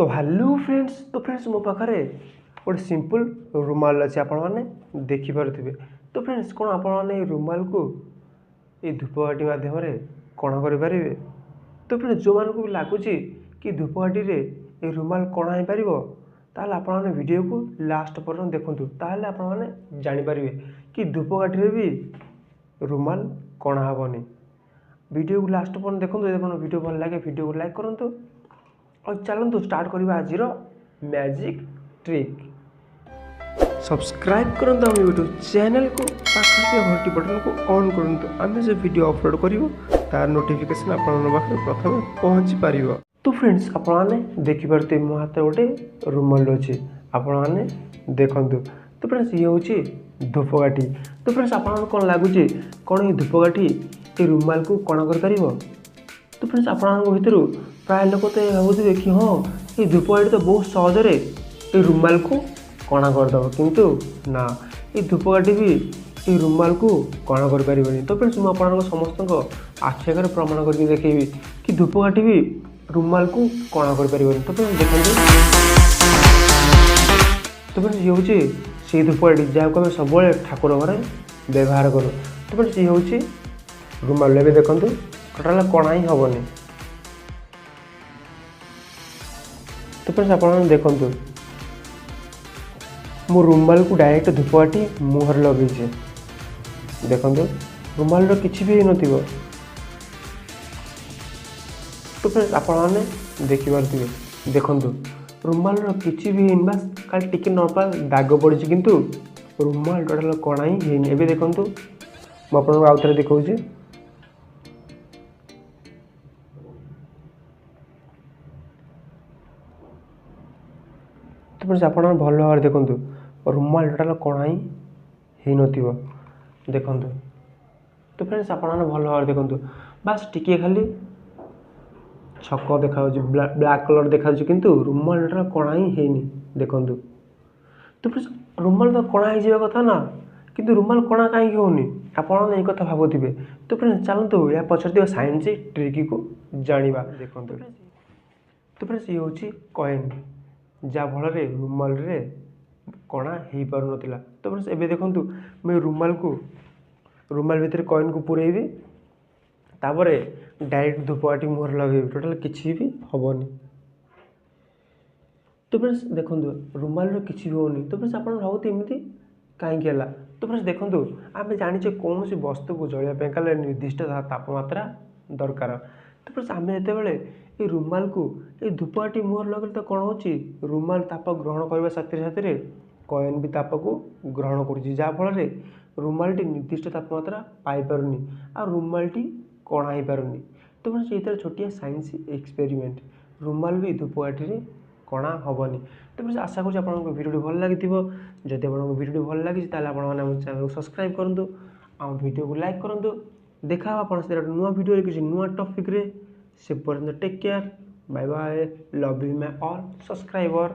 तो hello friends मो पाखे गोटे सिंपल रुमाल अच्छे आपने देखिपे। तो फ्रेंड्स कौन आपने रुमाल को ये धूपकाठी मध्यम कण करें। तो फ्रेंड्स जो मानक भी लगुच कि धूपकाठी ये रुमाल कण हो पार ताल आपने वीडियो को लास्ट पर्यटन देखूँ ताल आपने जानीपर कि धूपकाठी भी रुमाल कण हेनी। वीडियो को लास्ट पर्यटन देखो। जब वीडियो भल लगे वीडियो को लाइक करूँ और चलते स्टार्ट करवा आज मैजिक ट्रिक। सब्सक्राइब करूँ आम यूट्यूब चैनल को पाखे घंटी बटन को ऑन करूँ आम जो वीडियो अपलोड करूँ तार नोटिफिकेशन पाखे प्रथम पहुँची पार। तो फ्रेंड्स आपने देखिपे मो हाथ गोटे रुमाल अच्छे आपने देखूँ। तो फ्रेंड्स ये हूँ धूपकाठी। तो फ्रेंड्स आपको कौन लगुच कौन ये धूपकाठी ये रुमाल को कण कर। तो फ्रेंड्स आपन भितर प्राय लोक तो भावुवे कि हाँ ये धूपकाठी तो बहुत सहजरे ये रुमाल को कण करदेव, किंतु ना ये धूपकाठी भी ये रुमाल को कण कर। तो फ्रेंड्स मुझे समस्त आखि आगे प्रमाण करके देखेबी कि धूपकाठी भी रुमाल को कण कर। तो फ्रेंड्स देखते तो फ्रेंड्स ये हूँ से धूपकाठी जहाँ आम सब ठाकुर घर व्यवहार करूँ। तो फ्रेंड्स ये हूँ रुमाल भी देखूँ टोटाल कणा ही हेनी। तो फ्रेंड्स आप देखूँ मो रुमाल को डायरेक्ट धूपकाठी मुहर लगे देखूँ रुमाल किसी भी न। तो फ्रेंड्स आपने देखिपे देखूँ रुमाल किसी भी बस खाली टिके नॉर्मल दाग पड़ी किंतु रुमाल टोटाल कणा ही है। एबे देखूँ मुझे आउ थे देखा। तो फ्रेंड्स आप भल भाव देखूँ रुमाल टोटाल कणा ही न देखूँ। तो फ्रेंड्स आप भल भाव देखूँ बास टिके खाली छक देखा ब्लैक कलर देखा किंतु रुमाल टोटाल कणा ही है देखूँ। तो फ्रेंड्स रुमाल तो कणा ही कथा ना किंतु रुमाल कणा कहीं होनी आपने ये कथा भावुवे। तो फ्रेंड्स चलतु या पचर साइंस ट्रिक को जाना देखूँ। तो फ्रेंड्स ये हूँ कॉइन जहाँफल रुमाल रे कणा हो पार ना। तो फ्रेंड्स एबे देखूँ मैं रुमाल भितर कॉइन को पुरेबी तापर डायरेक्ट धूपकाठी मुहर लगे टोटाल किसी भी हेनी। तो फ्रेंड्स देखूँ रुमाल किसी भी होनी। तो फ्रेंड्स आप भावते एमती कहीं। तो फ्रेंड्स देखूँ आम जाने कौन सी वस्तु को जलिया निर्दिष्ट तापमात्रा दरकार। तो फ्रेंड्स आम जो रुमाल को ये धूपकाठी मुहर लगे तो कौन हो रुमाल ताप ग्रहण करने साथी कॉइन भी ताप को ग्रहण कर रुमाल निर्दिष्ट तापमात्रा पाइपारूनी आ रुमाल कणा हो पारूनी। तो फ्रेंड्स ये छोटिया साइंस एक्सपेरिमेंट रुमाल भी धूपकाठी कणा हेनी। तो फ्रेंड्स आशा करूँ आपको वीडियो भल लगी। जदि आपको वीडियो भल लगी चैनल को सब्सक्राइब करूँ आम वीडियो को लाइक करूँ। देखा आप नुआ वीडियो किसी नुआ टॉपिक रे से पर्यंत take care bye bye love you my all subscriber.